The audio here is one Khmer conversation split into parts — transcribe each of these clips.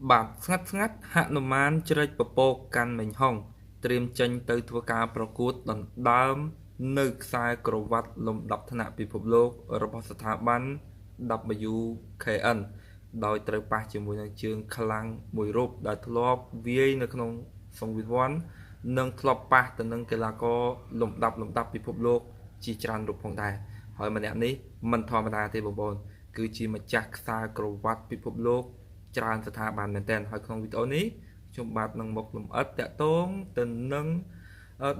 បាទស្ងាត់ហនុមានជ្រែកពពកកាន់មិញហុងត្រៀមចេញទៅធ្វើការប្រកួតដណ្ដើមនៅខ្សែក្រវ៉ាត់លំដាប់ថ្នាក់ពិភពលោករបស់ស្ថាប័ន WKN ដោយត្រូវប៉ះជាមួយនឹងជើងខ្លាំងមួយរូបដែលធ្លាប់វាយនៅក្នុងសង្វៀនវ័ននិងធ្លាប់ប៉ះទៅនឹងកីឡាករលំដាប់ពិភពលោកជាច្រើនរូបផងដែរហើយម្នាក់នេះមិនធម្មតាទេបងប្អូនគឺជាម្ចាស់ខ្សែក្រវ៉ាត់ពិភពលោកច្រើនស្ថាប័នមែនទែនហើយក្នុងវីដេអូនេះខ្ញុំបាទនឹងមកលម្អិតតាក់ទងទៅនឹង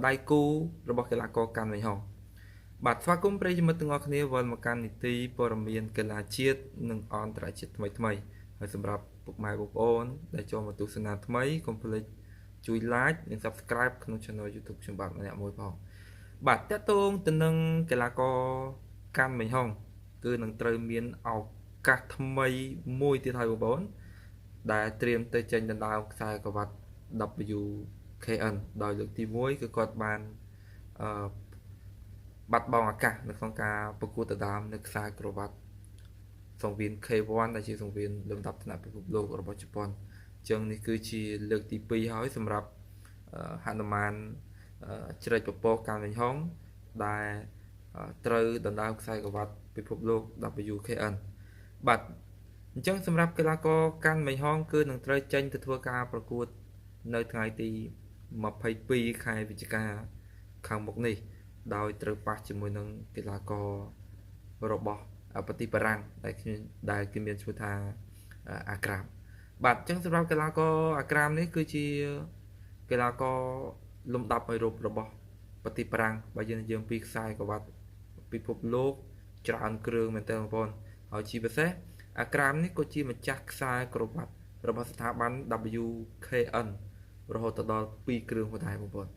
ដៃគូរបស់កីឡាករកាន់វិញហោះបាទស្វាគមន៍ប្រិយមិត្តទាំងអស់គ្នាវិលមកកាន់នីតិព័ត៌មានកីឡាជាតិនិងអន្តរជាតិថ្មីហើយសម្រាប់ពុកម៉ែបងប្អូនដែលចូលមកទស្សនាថ្មីកុំភ្លេចជួយ like និង subscribe ក្នុង channel YouTube ខ្ញុំបាទម្នាក់មួយផងបាទតាក់ទងទៅនឹងកីឡាករកាន់វិញហោះគឺនឹងត្រូវមានឱកាសថ្មីមួយទៀតហើយបងប្អូនដែលត្រៀមទៅចេញដណ្ដើមខ្សែក្រវ៉ាត់ WKN ដោយលើកទី1គឺគាត់បានបាត់បង់ឱកាសនៅក្នុងការប្រកួតដណ្ដើមនៅខ្សែក្រវ៉ាត់សង្វៀន K1 ដែលជាសង្វៀនលំដាប់ថ្នាក់ពិភពលោករបស់ជប៉ុនអញ្ចឹងនេះគឺជាលើកទី2ហើយសម្រាប់ហនុមានជ្រែកពពកកាន់វិញហុងដែលត្រូវដណ្ដើមខ្សែក្រវ៉ាត់ពិភពលោក WKN បាទអញ្ចឹងសម្រាប់កីឡាករកាន់មិញហងគឺនឹងត្រូវចេញទៅធ្វើការប្រកួតនៅថ្ងៃទី22ខែវិច្ឆិកាខាងមុខនេះដោយត្រូវប៉ះជាមួយនឹងកីឡាកររបស់ប្រទេសបារាំងដែលគេមានឈ្មោះថាអាក្រាមបាទអញ្ចឹងសម្រាប់កីឡាករអាក្រាមនេះគឺជាកីឡាករលំដាប់ឲ្យរូបរបស់ប្រទេសបារាំងបើយើងនិយាយពីខ្សែក្រវ៉ាត់ពិភពលោកច្រើនគ្រឿងមែនទែនបងប្អូនហើយជាពិសេសអាក្រាមនេះក៏ជាម្ចាស់ខ្សែក្រវ៉ាត់របស់ស្ថាប័ន WKN រហូតដល់2គ្រឿងផងដែរបងប្អូន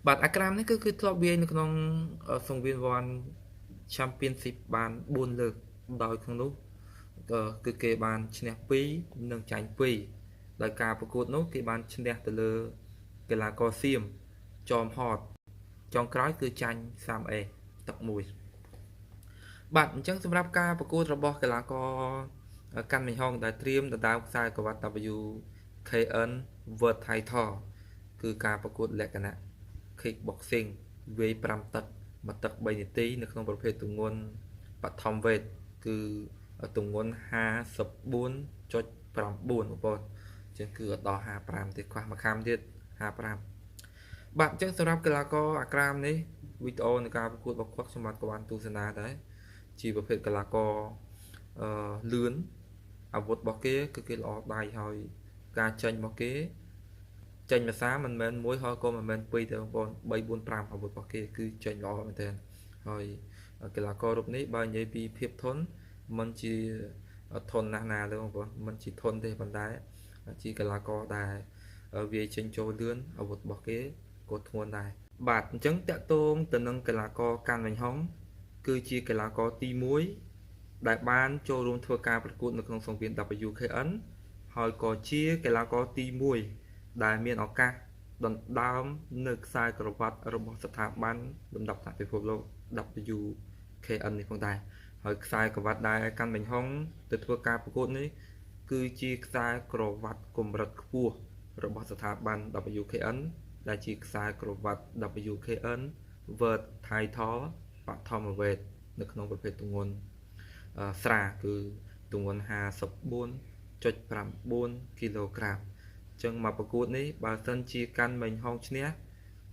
បាទអាក្រាមនេះគឺធ្លាប់វាយនៅក្នុងសង្វៀនវ័ន Championship បាន4លើកដោយក្នុងនោះគឺគេបានឈ្នះ2និងចាញ់2ដោយការប្រកួតនោះគេបានឈ្នះទៅលើកីឡាករសៀមចอมហតចុងក្រោយគឺចាញ់ 3A ទឹក1បាទអញ្ចឹងសម្រាប់ការប្រកួតរបស់កីឡាករកាន់មិញហងដែលត្រៀមដណ្ដើមខ្សែក្រវ៉ាត់ WKN World Title គឺការប្រកួតលក្ខណៈ Kickboxing វាយ5ទឹកមួយទឹក3នាទីនៅក្នុងប្រភេទទម្ងន់បឋមវេទគឺទម្ងន់ 54.9 បងប្អូនចឹងគឺអត់ដល់55ទេខ្វះមួយខាំទៀត55បាទអញ្ចឹងសម្រាប់កីឡាករអាក្រាមនេះវីដេអូនៃការប្រកួតរបស់គាត់ខ្ញុំបាទក៏បានទស្សនាដែរជាប្រភេទកីឡាករលឿនអាវុធរបស់គេគឺគេល្អដៃហើយការចេញរបស់គេចេញភាសាមិនមែនមួយហើយក៏មិនមែនពីរទេបងប្អូន3 4 5អាវុធរបស់គេគឺចេញល្អមែនទែនហើយកីឡាកររូបនេះបើនិយាយពីភាពធន់មិនជាធន់ណាស់ទេបងប្អូនមិនជាធន់ទេប៉ុន្តែជាកីឡាករដែលវាចេញចូលលឿនអាវុធរបស់គេក៏ធ្ងន់ដែរបាទអញ្ចឹងតាក់ទងទៅនឹងកីឡាករកាន់វិញហុងគឺជាកីឡាករទី1ដែលបានចូលរួមធ្វើការប្រកួតនៅក្នុងសង្វៀន WKN ហើយក៏ជាកីឡាករទី1ដែលមានឱកាសដណ្ដើមនៅខ្សែក្រវ៉ាត់របស់ស្ថាប័នលំដាប់ថ្នាក់ពិភពលោក WKN នេះផងដែរហើយខ្សែក្រវ៉ាត់ដែលកាន់មិញហុងទៅធ្វើការប្រកួតនេះគឺជាខ្សែក្រវ៉ាត់កម្រិតខ្ពស់របស់ស្ថាប័ន WKN ដែលជាខ្សែក្រវ៉ាត់ WKN World Title បឋមវេទនៅក្នុងប្រភេទទម្ងន់ស្រាគឺទម្ងន់ 54.9 គីឡូក្រាមចឹងមកប្រកួតនេះបើសិនជាកាន់មិញហងឈ្នះ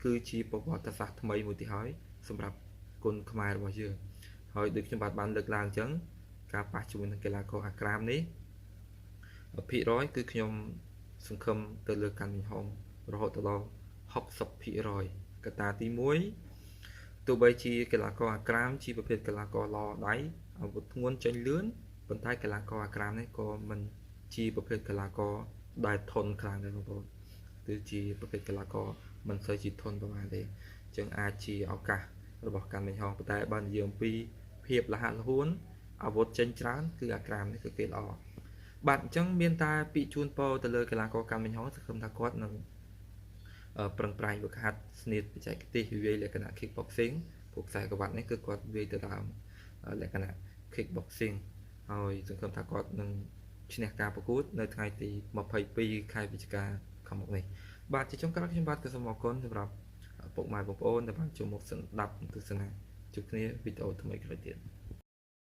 គឺជាប្រវត្តិសាស្ត្រថ្មីមួយទៀតហើយសម្រាប់គុណខ្មែររបស់យើងហើយដូចខ្ញុំបានលើកឡើងចឹងការប៉ះជាមួយនឹងកីឡាករអាក្រាមនេះភាគរយគឺខ្ញុំសង្ឃឹមទៅលើកាន់មិញហងរហូតដល់ 60% កត្តាទី1ទោះបីជាកីឡាករអាក្រាមជាប្រភេទកីឡាករល្អដៃអាវុធធ្ងន់ចេញលឿនប៉ុន្តែកីឡាករអាក្រាមនេះក៏មិនជាប្រភេទកីឡាករដែលធន់ខ្លាំងដែរបងប្អូនគឺជាប្រភេទកីឡាករមិនសូវជាធន់ប្រហែលទេអញ្ចឹងអាចជាឱកាសរបស់កាន់មិញហងប៉ុន្តែបើនិយាយអំពីភាពរហ័សរហួនអាវុធចេញច្រើនគឺអាក្រាមនេះគឺគេល្អបាទអញ្ចឹងមានតែពាក្យជូនពរទៅលើកីឡាករកាន់មិញហងសង្ឃឹមថាគាត់នឹងប្រឹងប្រែងវឹកហាត់ស្នៀតបច្ចេកទេសវាយលក្ខណៈ Kickboxing ពួកខ្សែក្រវ៉ាត់នេះគឺគាត់វាយទៅតាមលក្ខណៈ Kickboxing ហើយសង្ឃឹមថាគាត់នឹង ឈ្នះការប្រកួតនៅថ្ងៃទី22ខែវិច្ឆិកាខាងមុខនេះបាទជាចុងក្រោយខ្ញុំបាទក៏សូមអរគុណសម្រាប់ពុកម៉ែបងប្អូនដែលបានចូលមកស្ដាប់ទស្សនាជួបគ្នាវីដេអូថ្មីក្រោយទៀត